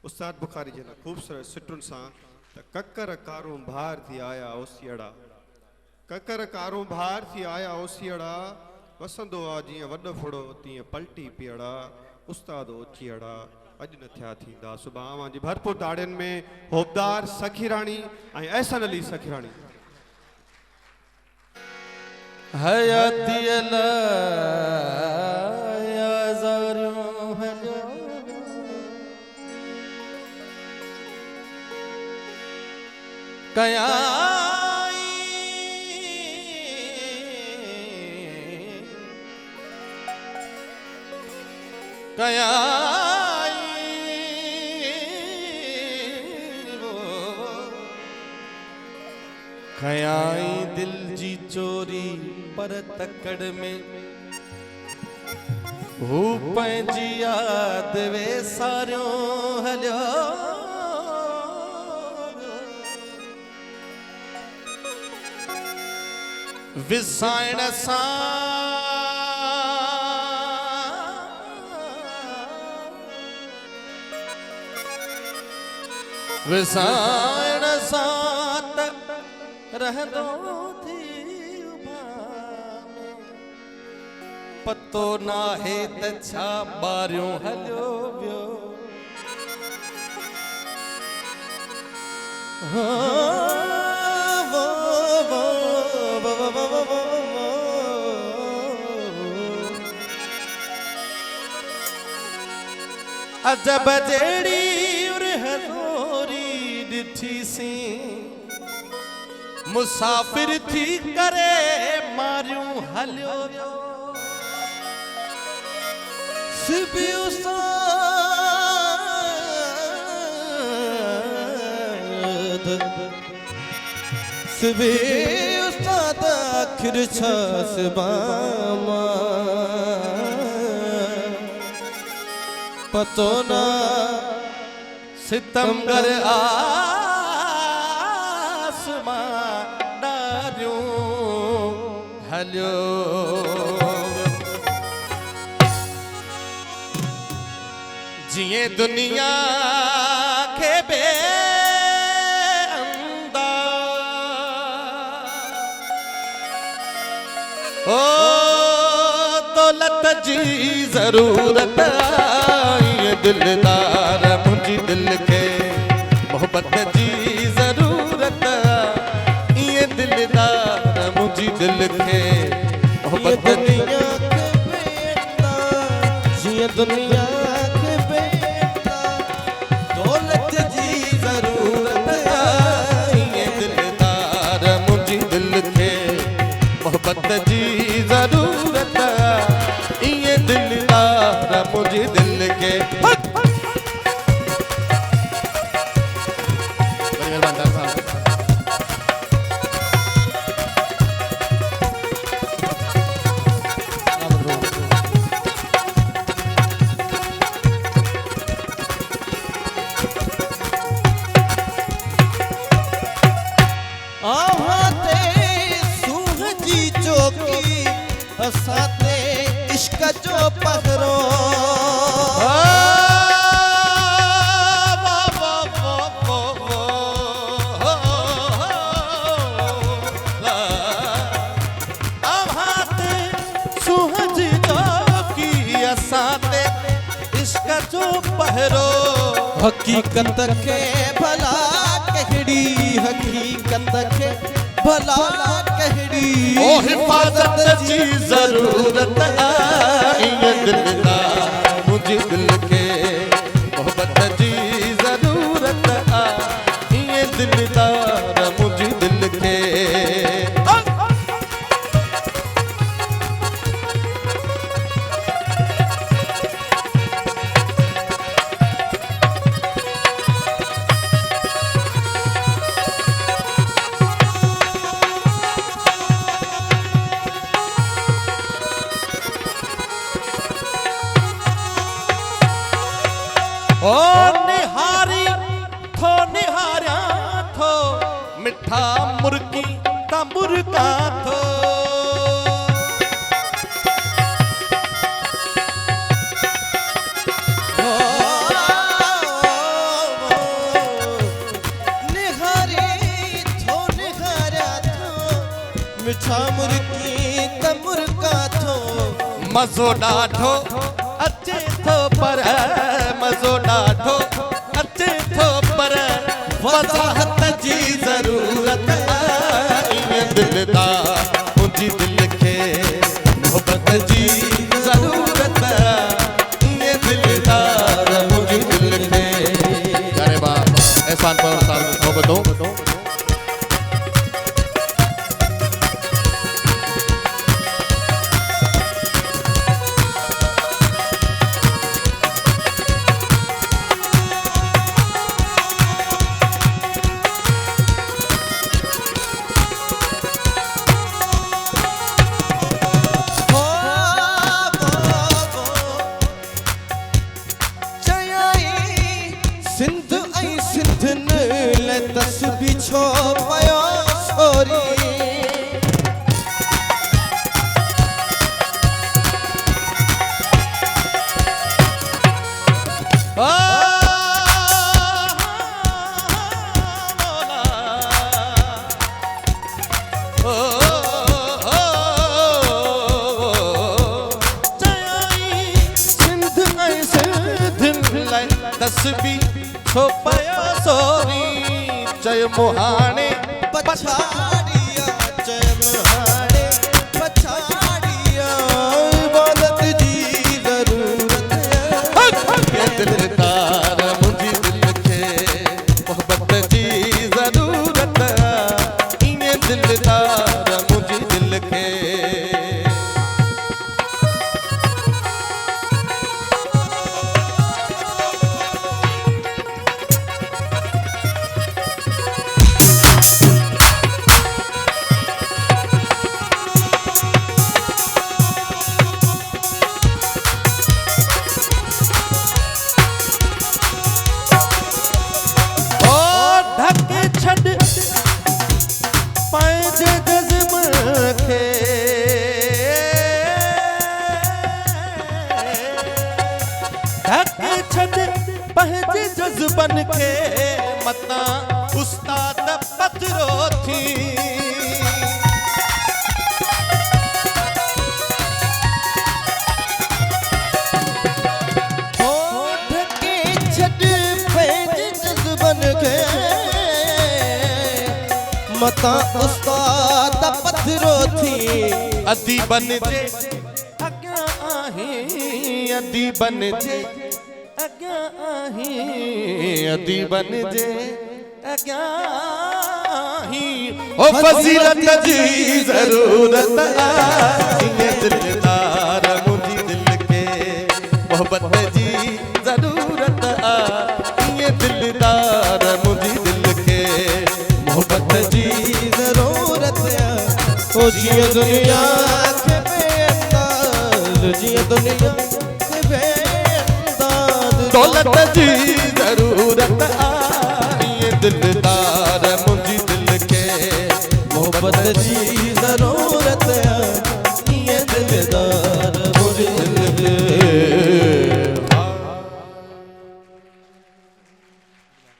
उस्ताद बुखारी जन खूबसूरत सिटुन सा ककर कारों भार थी आया ओसियड़ा ककर कारों भार थी आया ओसियड़ा वसंदो आ जियां वॾो फुड़ो तीअं पलटी पियड़ा उस्ताद ओचियड़ा अॼु न थिया थींदा सुभाणे अवां जी भरपूर ताड़ियुनि में होबदार सखीराणी ऐं अहसन अली सखीराणी हयाती अला याज़ारियों हलो कयाई कयाई कयाई दिल जी चोरी पर तकड़ में हू पंहिंजी याद वे सारियों हलियो विसाइण सां विसाइण सां तक रहंदो थी पतो नाहे त छा ॿारियों हलियो वियो अजब जेड़ी हज़ोरी ॾिठी सी मुसाफिर थी करे मारियूं हलियो वियो सिबी उस्ताद सिबी उस्ताद आखिर छा सिबामा पतो ना सितमगर आसमान डारियूं हलियो जिए दुनिया के बेअंदाज़ ओ दौलत जी जरूरत दिलदार मुझी दिल के मोहब्बत जी जरूरत ये दिलदार मुझी दिल के मोहब्बत जी दुनिया के बेटा दौलत जी जरूरत ये दिलदार मुझी दिल के मोहब्बत जी जरूरत ये दिलदार मुझी दिल के साथे इश्क जो पहरो सुहज की साथे इश्क जो पहरो हकीकत के भला कहड़ी हकीकत के भला कहड़ी ओ हिफाजत जी जरूरत आई दिलदार मुझे दिल के मोहब्बत जी जरूरत आई दिलदार मुझे दिल के ओ निहारी थो निहारिया थो मिठा मुर्गी ता मुर्गा थो ॾिठा मुर्की त मुर्गा थो मज़ो ॾाढो अचे थो पर मज़ो ॾाढो अचे थो पर वज़ाहत जी ज़रूरत आहे दिलदार मुंहिंजी दिल खे मोहब्बत जी ज़रूरत आहे दिलदार मुंहिंजी दिल खे यारे बा एहसान पर साहब मोहब्बतों छो पयो छोरी तस्बी छो पयो सोरी चय मुहाणे पछाड़िया चय मुहाणे पछाड़िया इबादत जी ज़रूरत है दिलदार मुंहिंजी दिल खे मोहब्बत जी ज़रूरत इने दिलदार मुंहिंजी दिल खे पंहिंजे जज़्बन खे मता उस्ताद पथरो थी होठ के छॾ पंहिंजे जज़्बन खे मता उस्ताद पथरो थी अदी बन जे अॻियां आहीं अदी बन जे अॻियां आहीं अदी बन जे अॻियां आहीं ओ फज़ीलत जी ज़रूरत आहे दिलदार मुंहिंजी दिल खे मोहब्बत जी ज़रूरत आहे दिलदार मुंहिंजी दिल खे मोहब्बत जी ज़रूरत आहे ओ जिया दुनिया के बेअंदाज़ जिया दुनिया के बेअंदाज़ दौलत जी ज़रूरत आहे दिलदार मुंहिंजी दिल खे मोहब्बत जी